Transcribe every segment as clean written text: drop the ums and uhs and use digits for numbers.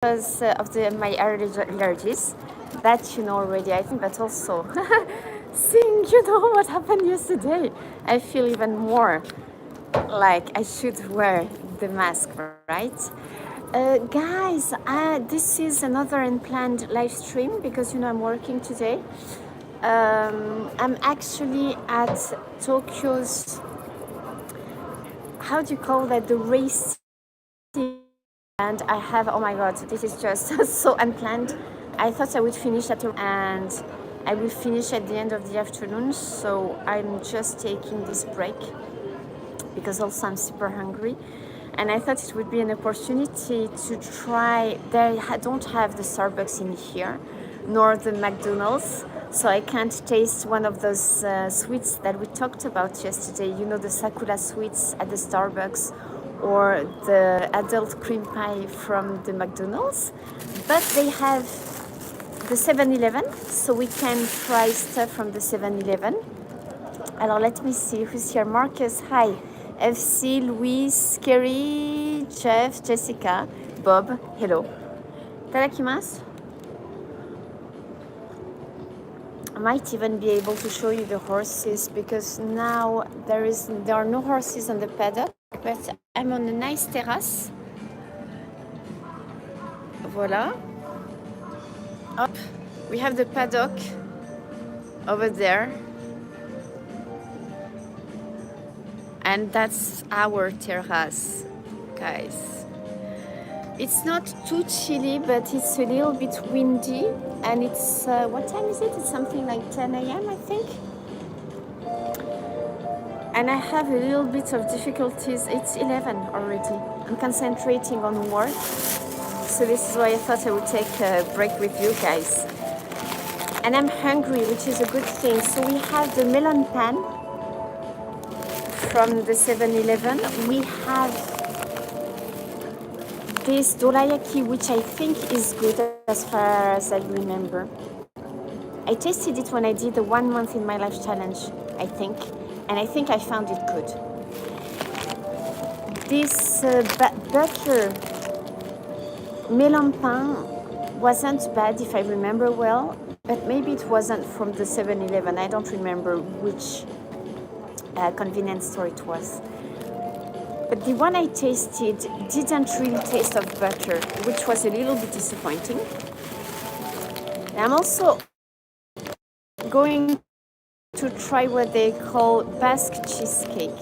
because of my allergies. That you know already, I think, but also seeing what happened yesterday, I feel even more like I should wear the mask, right? Guys, this is another unplanned live stream because I'm working today. I'm actually at Tokyo's, how do you call that, the race, and I have, oh my god, this is just so unplanned. I thought I would finish at and I will finish at the end of the afternoon, so I'm just taking this break because also I'm super hungry, and I thought it would be an opportunity to try. They don't have the Starbucks in here nor the McDonald's, so I can't taste one of those sweets that we talked about yesterday, the sakura sweets at the Starbucks or the adult cream pie from the McDonald's, but they have the 7-Eleven, so we can try stuff from the 7-Eleven. Alors let me see who's here. Marcus, hi. FC, Luis, Kerry, Jeff, Jessica, Bob, hello. Tadakimasu. I might even be able to show you the horses because now there are no horses on the paddock, but I'm on a nice terrace. Voila. Up, we have the paddock over there. And that's our terrace, guys. It's not too chilly, but it's a little bit windy. And it's, what time is it? It's something like 10 a.m., I think. And I have a little bit of difficulties. It's 11 already. I'm concentrating on work. So this is why I thought I would take a break with you guys. And I'm hungry, which is a good thing. So we have the melon pan from the 7-Eleven. We have this dorayaki, which I think is good as far as I remember. I tasted it when I did the 1 month in my life challenge, I think, and I think I found it good. This butter melon pan wasn't bad if I remember well, but maybe it wasn't from the 7-Eleven. I don't remember which convenience store it was. But the one I tasted didn't really taste of butter, which was a little bit disappointing. And I'm also going to try what they call Basque cheesecake,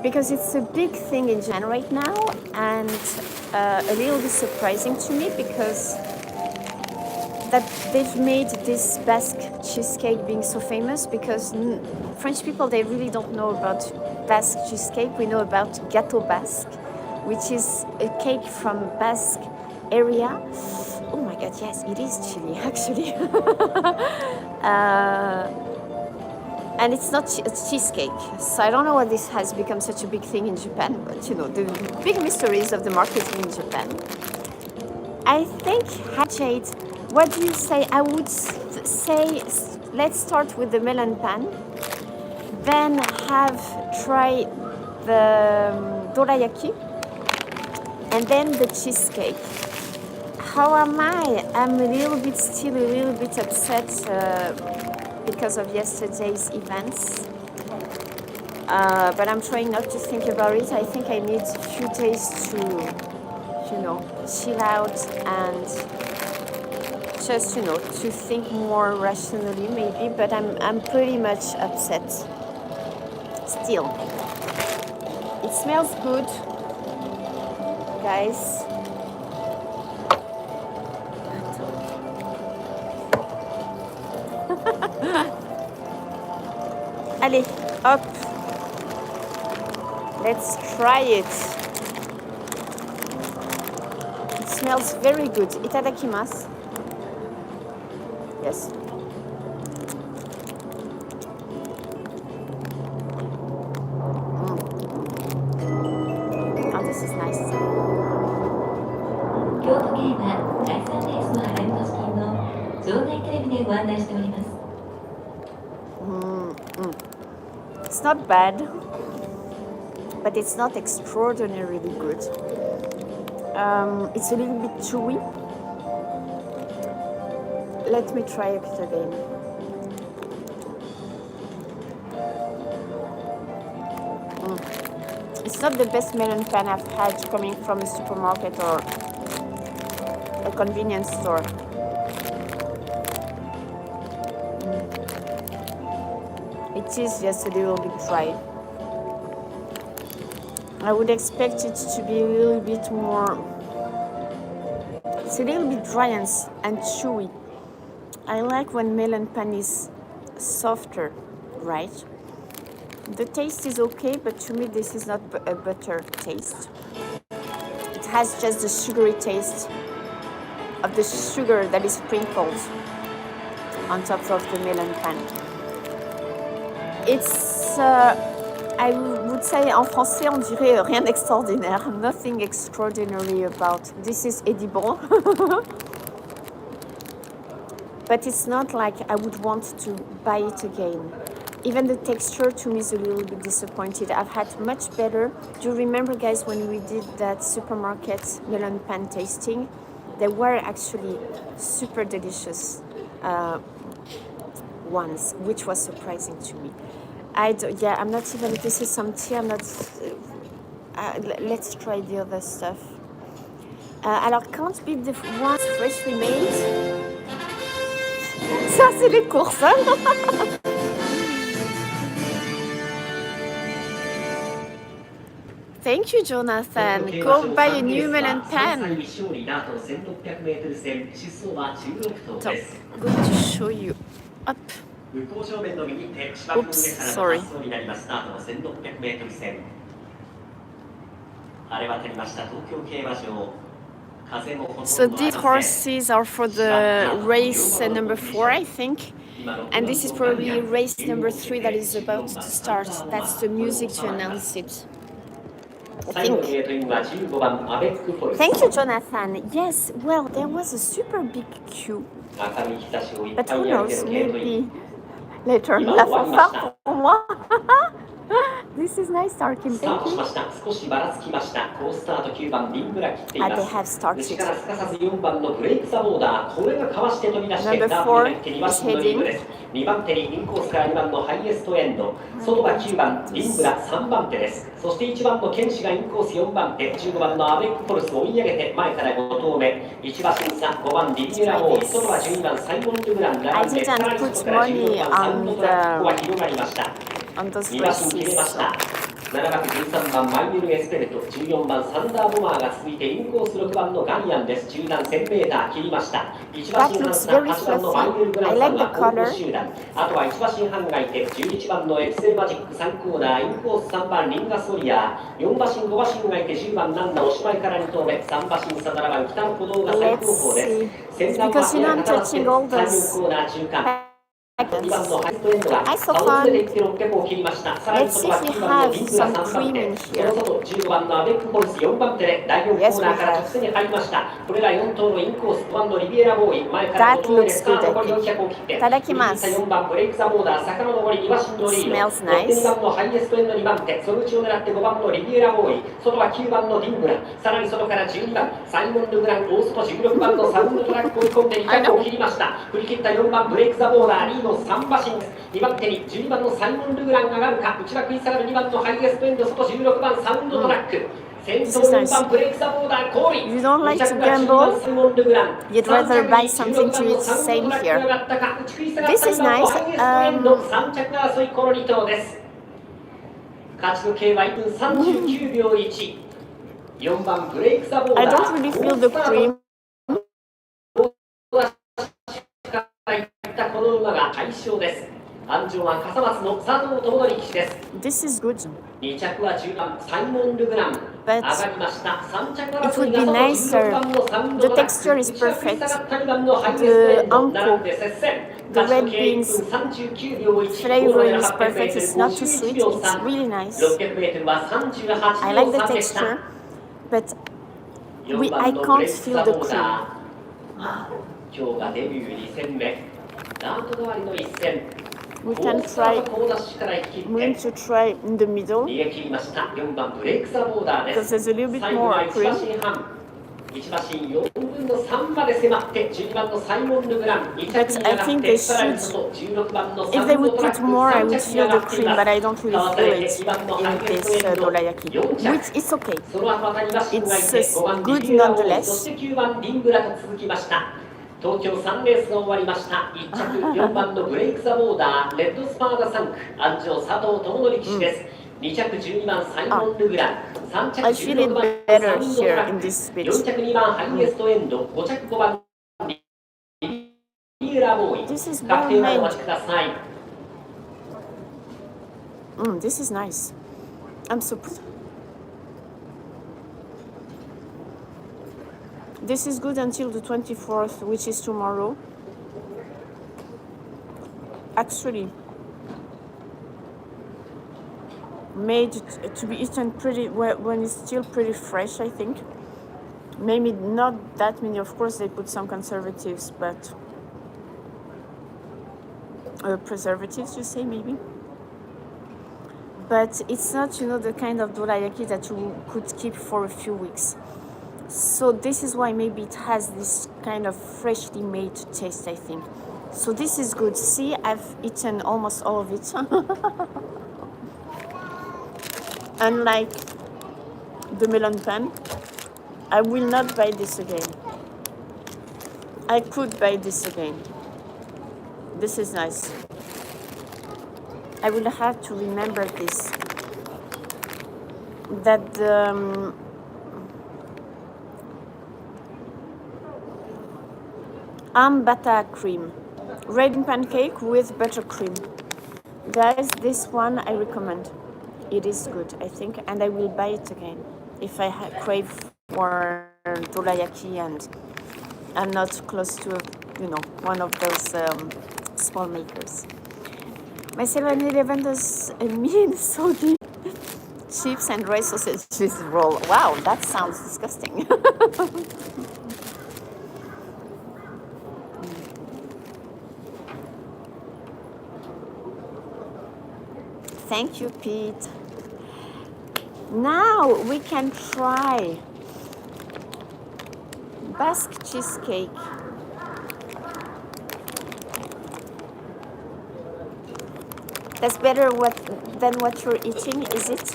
because it's a big thing in Japan right now, and a little bit surprising to me because that they've made this Basque cheesecake being so famous, because French people, they really don't know about Basque cheesecake. We know about gâteau basque, which is a cake from Basque area. Oh my god, yes, it is chili actually. And it's not it's cheesecake, so I don't know why this has become such a big thing in Japan, but the big mysteries of the marketing in Japan. I think, Jade, what do you say? I would say let's start with the melon pan, then try the dorayaki, and then the cheesecake. How am I? I'm still a little bit upset because of yesterday's events. But I'm trying not to think about it. I think I need a few days to, chill out and just, to think more rationally maybe. But I'm pretty much upset still. It smells good, guys. Allez, hop. Let's try it. It smells very good. Itadakimasu. Yes. Oh, this is nice. 京都競馬第3レースの払い戻し金の場内テレビでご案内しております。It's not bad, but it's not extraordinarily good. It's a little bit chewy. Let me try it again. It's not the best melon pan I've had coming from a supermarket or a convenience store. It is just a little bit dry. I would expect it to be a little bit more. It's a little bit dry and chewy. I like when melon pan is softer, right? The taste is okay, but to me this is not a butter taste. It has just the sugary taste of the sugar that is sprinkled on top of the melon pan. It's, I would say en français on dirait rien d'extraordinaire. Nothing extraordinary about. This is edible. But it's not like I would want to buy it again. Even the texture to me is a little bit disappointed. I've had much better. Do you remember, guys, when we did that supermarket melon pan tasting? They were actually super delicious ones, which was surprising to me. I'm not even, this is some tea, I'm not, let's try the other stuff. Alors, can't be the ones freshly made. Ça, c'est les courses, hein. Thank you, Jonathan. Go buy a new melon pan. So, I'm going to show you. Up. Oops, sorry. So these horses are for the race number 4, I think. And this is probably race number 3 that is about to start. That's the music to announce it. I think. Thank you, Jonathan. Yes, well, there was a super big queue. But who knows, maybe later. La fanfare pour moi. This is nice, Tarkin. Thank you. They have started. Number 4 is heading. 2番手にインコースから2番のハイエストエンド、外が9番リンブラ3番手です。そして1番のケンシがインコース4番手、15番のアベックポルスを追い上げて前から5頭目、1馬身差5番リビエラボーイ、外は12番サイモン・ルグラン、I didn't put money on those races. 7番13番マイネル・エスペルト、14番サンダーボマーが続いてインコース6番のガンヤンです。中段 1000m 切りました。1馬身半差8番のマイネル・グランさんが後方集団、あとは1馬身半がいて11番のエクセルマジック3コーナー、インコース3番リンガソリアー、4馬身5馬身がいて10番ナンナおしまいから2頭目、3馬身差7番北の歩道が最高峰です。先段は8番4コーナー中間。2番のハイストエンドが顔を出ていって600を切りました。さらに外は9番のリングラ3番手、その外15番のアベックポルス4番手で第4コーナーから直線に入りました。これら4頭のインコース5番のリビエラボーイ、前から5頭目でスタート残り400を切って、4番ブレイクザボーダー、坂の上り2馬身のリード、そして2番のハイエストエンド2番手、その内を狙って5番のリビエラボーイ、外は9番のディングラ、さらに外から12番サイモン・ルグラン、大外16番のサウンドトラックを追い込んで200を切りました。振り切った4番ブレイクザボーダー、リード3馬身です。2番手に12番のサイモン・ルグランが上がるか、内枠に下がる2番のハイエストエンド、外16番サウンドトラック、先頭4番ブレイクザボーダー、コーリー、 You don't like to gamble? You'd rather buy something to eat, same here. This is nice. 3着争いこの2頭です。勝ちの計は1分39秒1。4番ブレイクザボーダー、 I don't really feel the cream. この馬が大勝です。安城は笠松の佐藤智則騎手です。 This is good. 2着は10番サイモン・ルグラン、 But 上がりました。3着 it would be nicer. The texture is perfect. The anko, the red beans flavor is perfect. It's not too sweet. It's really nice. I like the texture, but I can't feel the cream. 今日がデビュー2戦目、ダート代わりの1戦。 We can try. I'm going to try in the middle because there's a little bit more cream. 1馬身4分の3まで迫って12番のサイモン・ルグラン2着 But に I 上がっ think て they さらに should. 外16番の If サ they ンド would トラッ put ク more, I 3 would 着に feel 上 the がってい cream, ま but す I don't か really わさ feel れて it 2番のハイ in エスト this エンド dorayaki, 4 which 着 is okay. その後また2馬身がい It's て5番リ good ビューラボーイそ nonetheless. して9番リングラと続きました東京3レースが終わりました1着4番のブレイク・ザ・ボーダーレッドスパーダ3区安城佐藤智則騎手です、2着12番サイモン・ルグラン3着 I feel 16 it 番 better サウンドト here ラッ in ク this 4 speech. 着2番ハイエストエンド5着5番リビューラボーイ This is 確 well 定までお made. 待ちください This is nice. I'm so. This is good until the 24th, which is tomorrow. Actually, made to be eaten pretty when it's still pretty fresh, I think. Maybe not that many, of course they put some conservatives, but preservatives, you say, maybe. But it's not, the kind of dorayaki that you could keep for a few weeks. So this is why maybe it has this kind of freshly made taste, I think. So this is good. See, I've eaten almost all of it. Unlike the melon pan, I will not buy this again. I could buy this again. This is nice. I will have to remember this. That the bata cream, red pancake with buttercream. Guys, this one I recommend. It is good, I think, and I will buy it again if I crave for dorayaki and I'm not close to, one of those small makers. My 7-Eleven does a mean soggy chips and rice sausages roll. Wow, that sounds disgusting. Thank you, Pete. Now we can try Basque cheesecake. That's better than what you're eating, is it?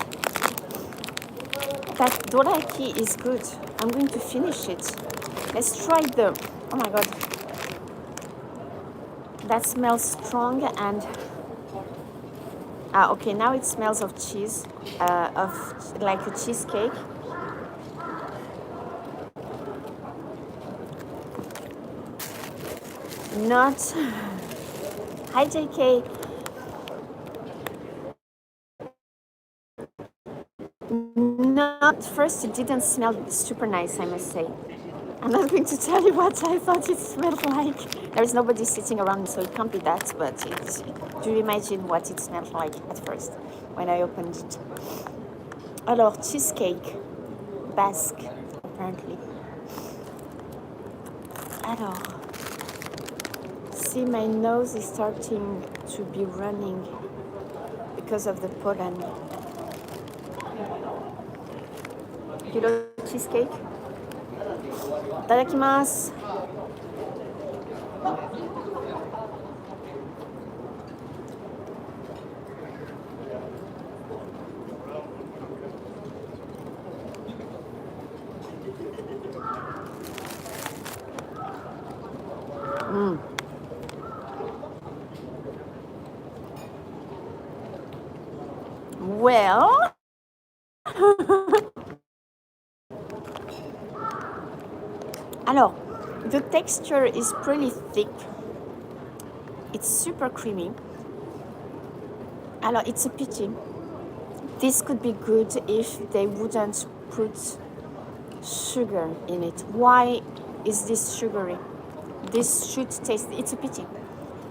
That dorayaki is good. I'm going to finish it. Let's try the... Oh my god. That smells strong and... okay, now it smells of cheese, of like a cheesecake. Not... Hi, JK. Not first, it didn't smell super nice, I must say. I'm not going to tell you what I thought it smelled like. There's nobody sitting around, so it can't be that, but do you imagine what it smelled like at first when I opened it? Alors, cheesecake, Basque, apparently. Alors, see, my nose is starting to be running because of the pollen. Hello, cheesecake. Itadakimasu. Well, alors, the texture is pretty thick. It's super creamy. Alors, it's a pity. This could be good if they wouldn't put sugar in it. Why is this sugary? This should taste, it's a pity.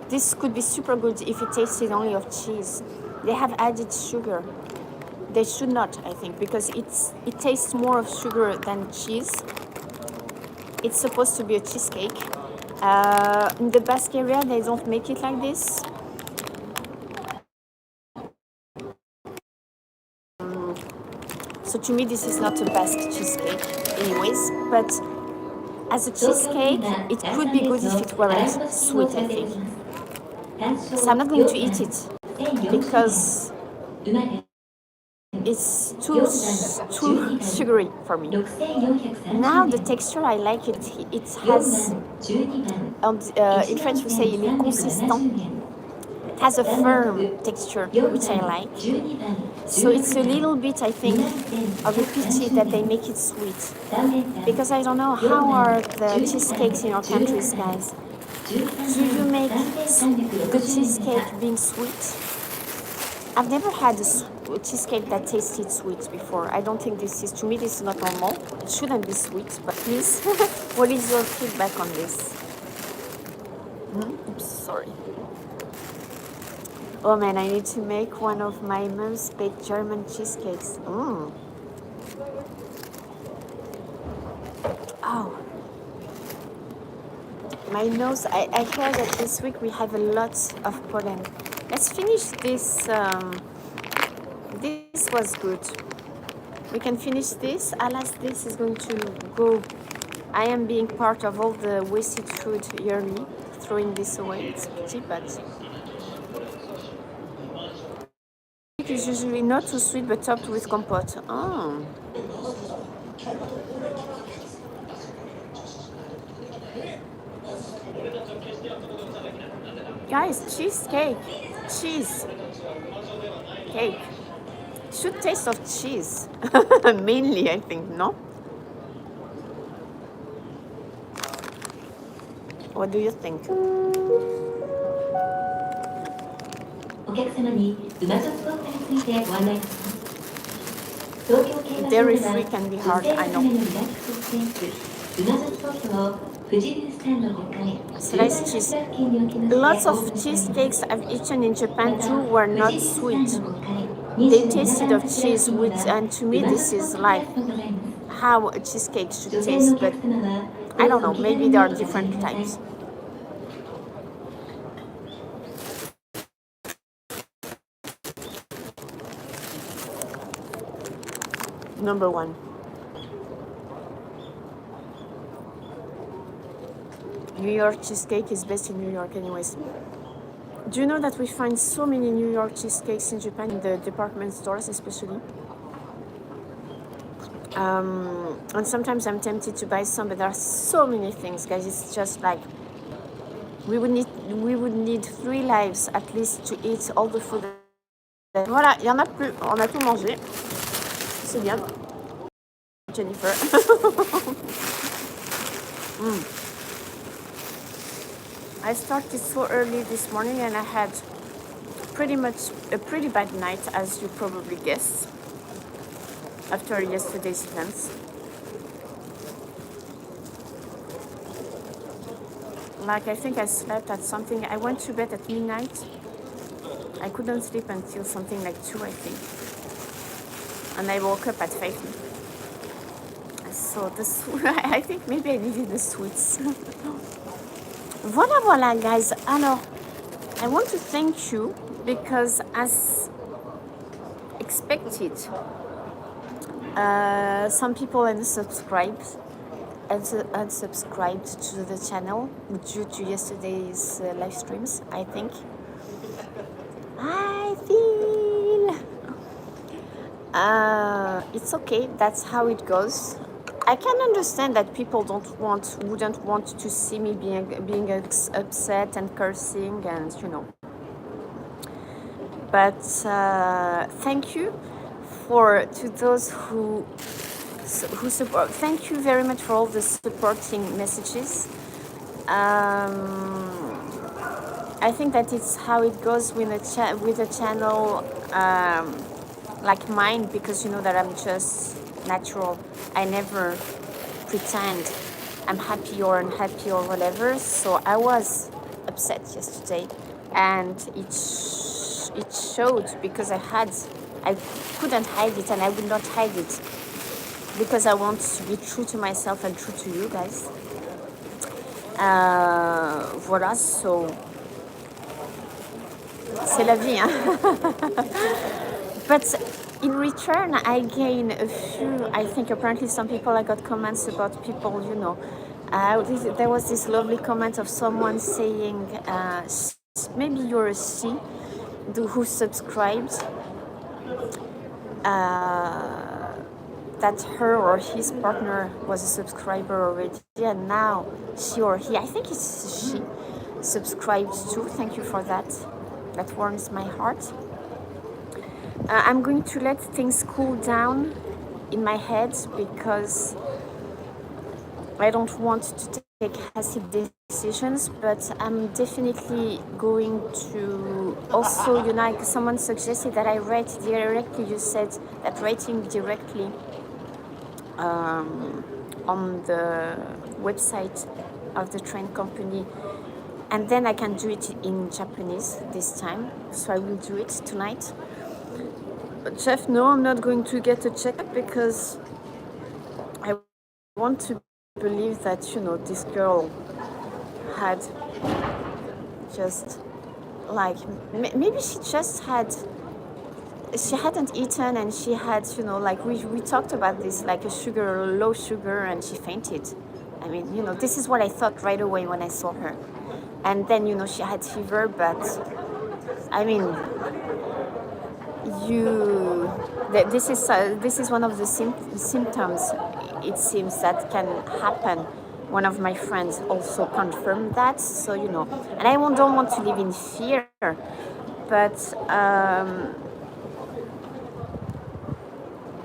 This could be super good if it tasted only of cheese. They have added sugar. They should not, I think, because it tastes more of sugar than cheese. It's supposed to be a cheesecake. In the Basque area, they don't make it like this. So to me, this is not a Basque cheesecake anyways, but As a cheesecake, it could be good if it weren't sweet, I think. So I'm not going to eat it because it's too sugary for me. Now the texture, I like it. It has, in French we say il est consistant. It has a firm texture, which I like. So it's a little bit, I think, of a pity that they make it sweet. Because I don't know, how are the cheesecakes in your countries, guys? Do you make the cheesecake being sweet? I've never had a cheesecake that tasted sweet before. I don't think this is, to me, this is not normal. It shouldn't be sweet, but please, what is your feedback on this? Oops, sorry. Oh man, I need to make one of my mom's baked German cheesecakes. Oh. My nose, I heard that this week we have a lot of pollen. Let's finish this. This was good. We can finish this. Alas, this is going to go. I am being part of all the wasted food yearly, throwing this away. It's pity, but it is usually not too sweet, but topped with compote. Oh. Guys, cheesecake, cheese, cake. Should taste of cheese, mainly, I think, no? What do you think? Dairy free can be hard, I know. Sliced cheese. Lots of cheesecakes I've eaten in Japan too were not sweet. They tasted of cheese, and to me this is like how a cheesecake should taste, but I don't know, maybe there are different types. Number one. New York cheesecake is best in New York anyways. Do you know that we find so many New York cheesecakes in Japan, in the department stores especially? And sometimes I'm tempted to buy some, but there are so many things, guys. It's just like we would need 3 lives at least to eat all the food. Voilà, il y en a plus. On a tout mangé. C'est bien. Jennifer. I started so early this morning and I had pretty much a pretty bad night, as you probably guessed, after yesterday's events. Like, I think I slept at something. I went to bed at midnight. I couldn't sleep until something like 2, I think. And I woke up at 5. So I think maybe I needed the sweets. Voilà, guys. Alors, I want to thank you because, as expected, some people unsubscribed to the channel due to yesterday's live streams, I think. I feel it's okay. That's how it goes. I can understand that people wouldn't want to see me being upset and cursing, and you know. But thank you to those who support. Thank you very much for all the supporting messages. I think that it's how it goes with a channel like mine, because you know that I'm just natural. I never pretend I'm happy or unhappy or whatever. So I was upset yesterday, and it showed because I couldn't hide it, and I would not hide it because I want to be true to myself and true to you guys. Voilà, so c'est la vie, hein? But in return, I gain a few. I think apparently some people, I got comments about people, you know, There was this lovely comment of someone saying, maybe you're a she who subscribed, that her or his partner was a subscriber already, and now she or he, I think it's she, subscribed too. Thank you for that. That warms my heart. I'm going to let things cool down in my head because I don't want to take hasty decisions, but I'm definitely going to also, someone suggested that I write directly. You said that writing directly on the website of the train company, and then I can do it in Japanese this time, so I will do it tonight. But Jeff, no, I'm not going to get a checkup because I want to believe that, this girl had just, like, maybe she just she hadn't eaten, and she had, like we talked about this, like a low sugar, and she fainted. I mean, this is what I thought right away when I saw her. And then, she had fever, but I mean, this is one of the symptoms, it seems, that can happen. One of my friends also confirmed that, so and I don't want to live in fear, but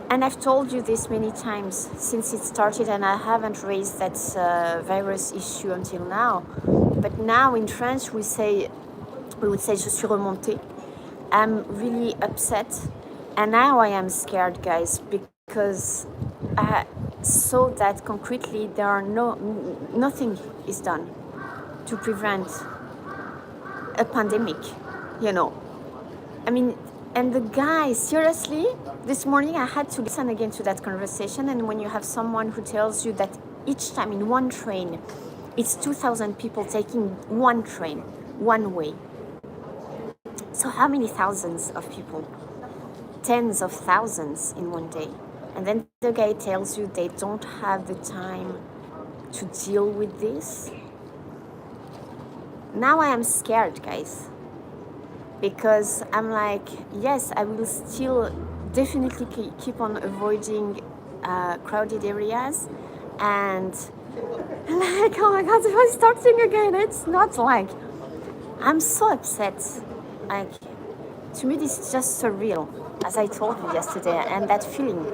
and I've told you this many times since it started, and I haven't raised that virus issue until now. But now in French we would say je suis remontée. I'm really upset, and now I am scared, guys, because I saw that concretely nothing is done to prevent a pandemic, I mean, and the guy, seriously, this morning I had to listen again to that conversation, and when you have someone who tells you that each time in one train, it's 2,000 people taking one train, one way. So how many thousands of people? Tens of thousands in one day. And then the guy tells you they don't have the time to deal with this. Now I am scared, guys. Because I'm like, yes, I will still definitely keep on avoiding crowded areas. And like, oh my God, it was starting again. It's not like, I'm so upset. Like, to me, this is just surreal, as I told you yesterday, and that feeling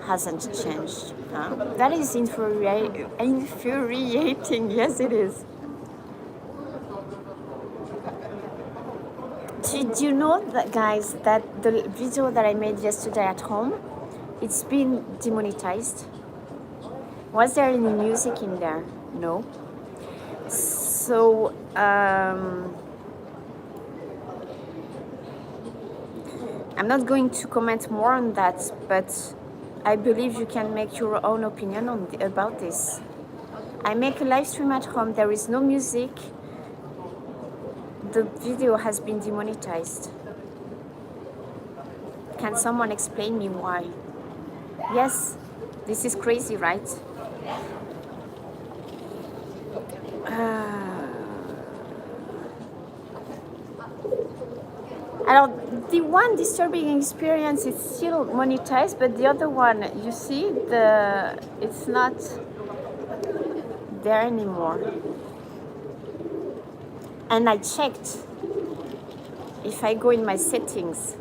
hasn't changed. That is infuriating. Yes, it is. Did you know that, guys, that the video that I made yesterday at home, it's been demonetized? Was there any music in there? No. So, I'm not going to comment more on that, but I believe you can make your own opinion about this. I make a live stream at home, there is no music. The video has been demonetized. Can someone explain me why? Yes, this is crazy, right? The one disturbing experience is still monetized, but the other one, you see, it's not there anymore. And I checked. If I go in my settings,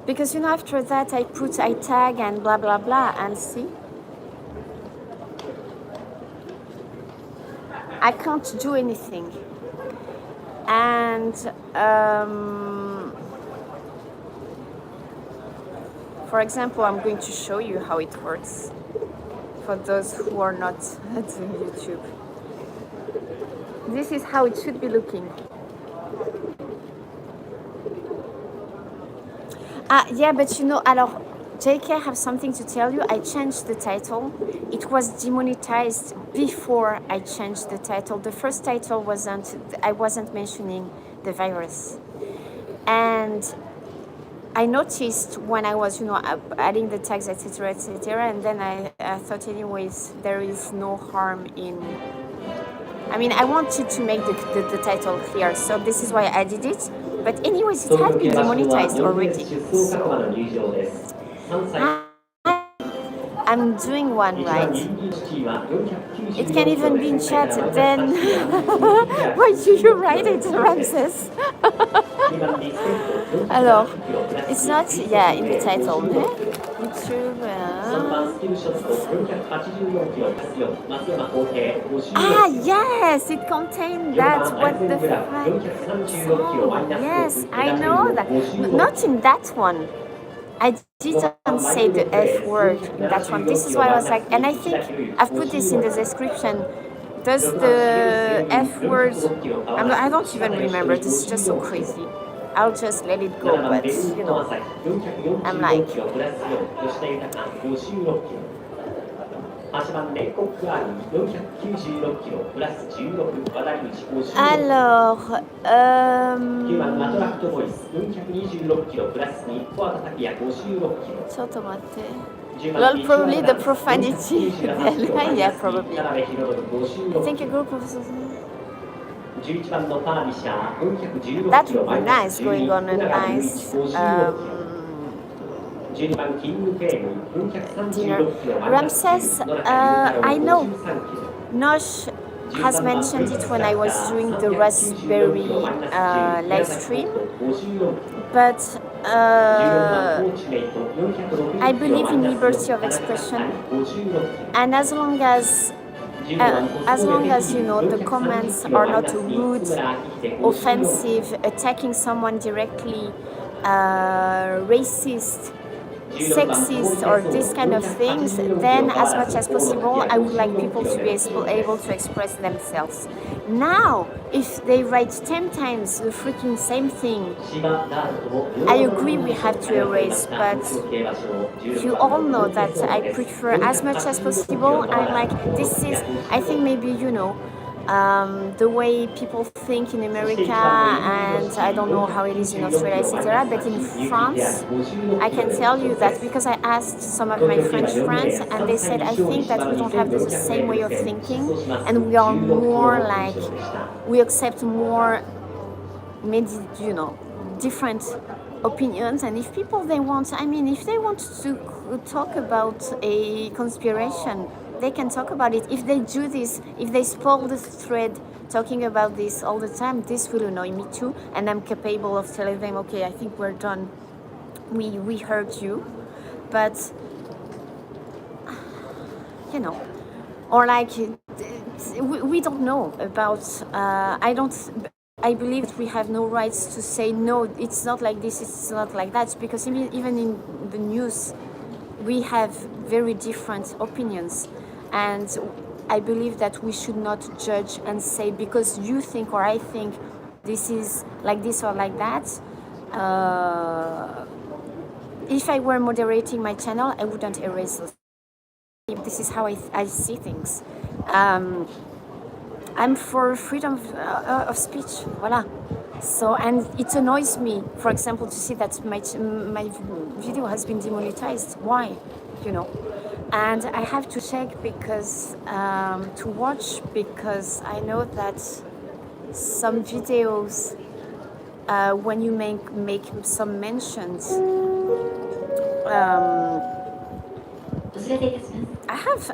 because after that I tag and blah blah blah, and see, I can't do anything. And for example, I'm going to show you how it works for those who are not at YouTube. This is how it should be looking. Yeah, but alors, JK, I have something to tell you. I changed the title. It was demonetized before I changed the title. The first title I wasn't mentioning the virus. And I noticed when I was, adding the tags, etc., etc., and then I thought, anyways, there is no harm in. I mean, I wanted to make the title clear, so this is why I did it. But anyways, it has been demonetized already. So I'm doing one right. It can even be in chat. Then why do you write it, Ramses? Alors, it's not, in the title. YouTube. Yes, it contained that. What the fuck? Oh, yes, I know that. Not in that one. I didn't say the F word in that one. This is why I was like, and I think I've put this in the description. Does the F word, I don't even remember, this is just so crazy. I'll just let it go, but I'm like, alors, Lol, probably the profanity. Yeah, probably. I think a group of... That would be nice, going on a nice dinner. Ramses, I know Nosh has mentioned it when I was doing the raspberry live stream, but I believe in liberty of expression, and as long as the comments are not rude, offensive, attacking someone directly, racist, sexist, or this kind of things, then as much as possible I would like people to be able to express themselves. Now, if they write 10 times the freaking same thing, I agree we have to erase, but you all know that I prefer as much as possible. I'm like, I think maybe, the way people think in America, and I don't know how it is in Australia, etc. But in France, I can tell you that because I asked some of my French friends, and they said, I think that we don't have the same way of thinking, and we are more like, we accept more, different opinions. And if people if they want to talk about a conspiration, they can talk about it. If they do this, if they spoil the thread talking about this all the time, this will annoy me too, and I'm capable of telling them, okay, I think we're done, we heard you. But or like, we don't know about, I believe that we have no rights to say, no, it's not like this, it's not like that, because even in the news we have very different opinions. And I believe that we should not judge and say, because you think or I think this is like this or like that. If I were moderating my channel, I wouldn't erase those. This is how I see things. I'm for freedom of speech, voila. So, and it annoys me, for example, to see that my video has been demonetized. Why? And I have to check because to watch, because I know that some videos, when you make some mentions,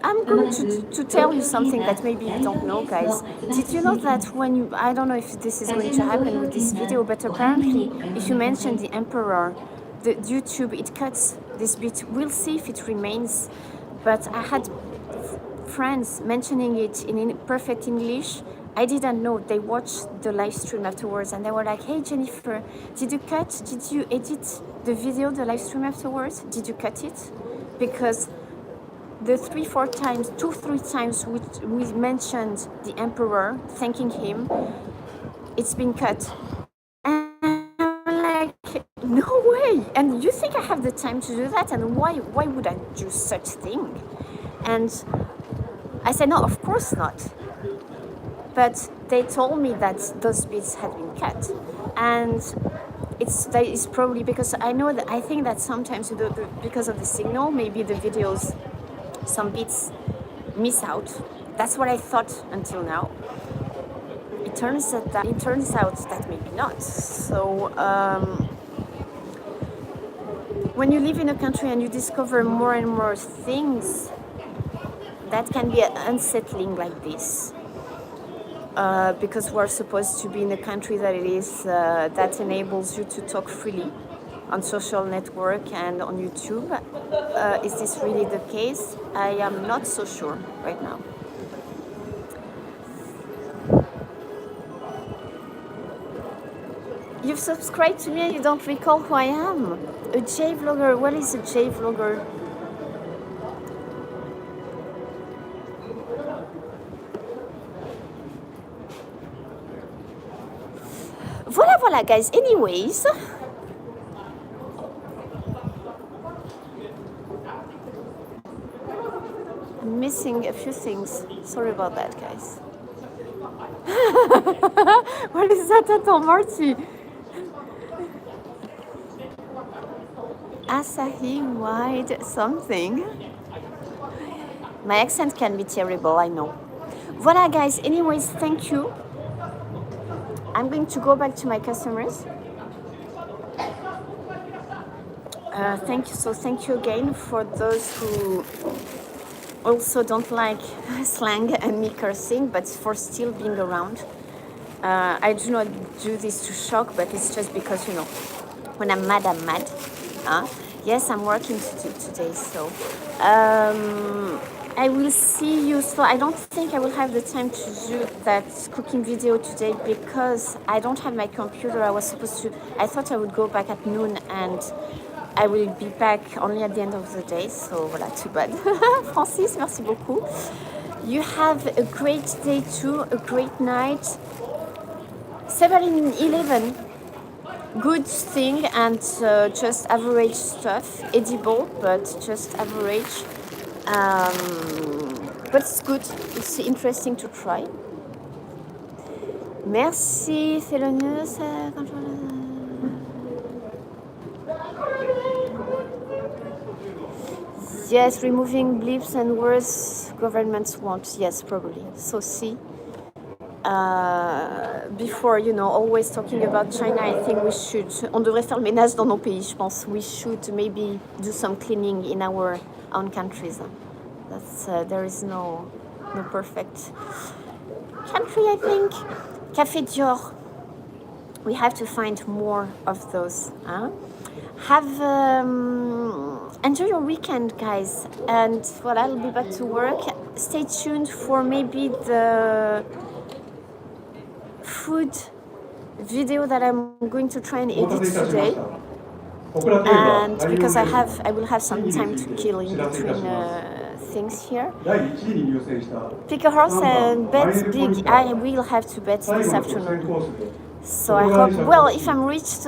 I'm going to tell you something that maybe you don't know, guys. Did you know that when I don't know if this is going to happen with this video, but apparently if you mention the emperor, the YouTube, it cuts this bit. We'll see if it remains. But I had friends mentioning it in perfect English. I didn't know. They watched the live stream afterwards and they were like, hey Jennifer, did you edit the video, the live stream afterwards? Did you cut it? Because the 2-3 times we mentioned the emperor, thanking him, it's been cut. And I'm like, no way. And you think I have the time to do that? And why would I do such thing? And I said, no, of course not. But they told me that those bits had been cut. And that is probably because I think that sometimes because of the signal, maybe the videos, some bits miss out. That's what I thought until now. It turns out that maybe not. So when you live in a country and you discover more and more things, that can be unsettling like this. Because we're supposed to be in a country that that enables you to talk freely on social network and on YouTube. Is this really the case? I am not so sure right now. You've subscribed to me and you don't recall who I am. A J vlogger. What is a J vlogger? Voilà, guys. Anyways, I'm missing a few things. Sorry about that, guys. What is that, Tonton Marty? Asahi wide something. My accent can be terrible, I know. Voilà, guys. Anyways, thank you. I'm going to go back to my customers. Thank you. So thank you again for those who also don't like slang and me cursing, but for still being around. I do not do this to shock, but it's just because, when I'm mad, I'm mad. Yes, I'm working today, so I will see you. So I don't think I will have the time to do that cooking video today because I don't have my computer. I thought I would go back at noon and I will be back only at the end of the day. So voilà, too bad. Francis, merci beaucoup. You have a great day too, a great night. 7-11. Good thing and just average stuff, edible, but just average. But it's good. It's interesting to try. Merci, Thelonious. Yes, removing blips and words governments want. Yes, probably. So see. Before, always talking about China, I think on devrait faire le ménage dans nos pays, je pense. We should maybe do some cleaning in our own countries. There is no perfect country, I think. Café Dior. We have to find more of those. Enjoy your weekend, guys. And I'll be back to work. Stay tuned for maybe the food video that I'm going to try and edit today, and because I will have some time to kill in between things here. Pick a horse and bet big. I will have to bet this afternoon, so I hope, well, if I'm rich